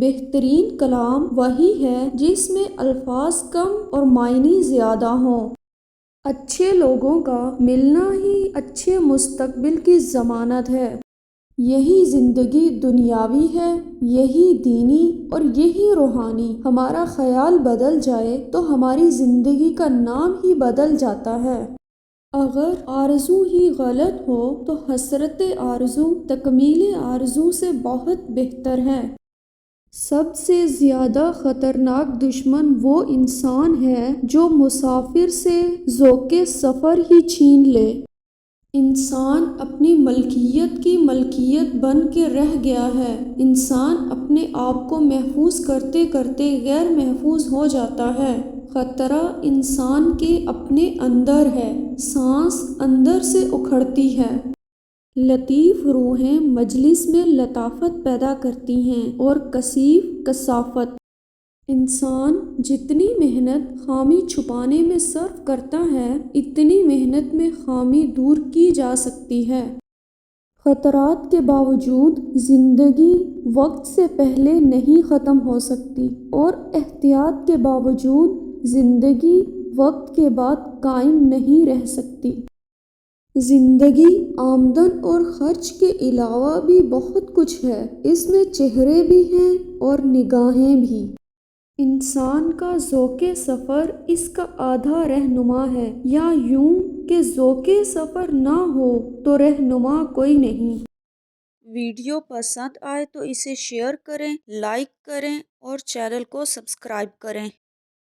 بہترین کلام وہی ہے جس میں الفاظ کم اور معنی زیادہ ہوں۔ اچھے لوگوں کا ملنا ہی اچھے مستقبل کی ضمانت ہے۔ یہی زندگی دنیاوی ہے، یہی دینی اور یہی روحانی۔ ہمارا خیال بدل جائے تو ہماری زندگی کا نام ہی بدل جاتا ہے۔ اگر آرزو ہی غلط ہو تو حسرت آرزو تکمیل آرزو سے بہت بہتر ہے۔ سب سے زیادہ خطرناک دشمن وہ انسان ہے جو مسافر سے ذوق سفر ہی چھین لے۔ انسان اپنی ملکیت کی ملکیت بن کے رہ گیا ہے۔ انسان اپنے آپ کو محفوظ کرتے کرتے غیر محفوظ ہو جاتا ہے۔ خطرہ انسان کے اپنے اندر ہے، سانس اندر سے اکھڑتی ہے۔ لطیف روحیں مجلس میں لطافت پیدا کرتی ہیں اور کثیف کثافت۔ انسان جتنی محنت خامی چھپانے میں صرف کرتا ہے، اتنی محنت میں خامی دور کی جا سکتی ہے۔ خطرات کے باوجود زندگی وقت سے پہلے نہیں ختم ہو سکتی اور احتیاط کے باوجود زندگی وقت کے بعد قائم نہیں رہ سکتی۔ زندگی آمدن اور خرچ کے علاوہ بھی بہت کچھ ہے۔ اس میں چہرے بھی ہیں اور نگاہیں بھی۔ انسان کا ذوق سفر اس کا آدھا رہنما ہے، یا یوں کہ ذوق سفر نہ ہو تو رہنما کوئی نہیں۔ ویڈیو پسند آئے تو اسے شیئر کریں، لائک کریں اور چینل کو سبسکرائب کریں۔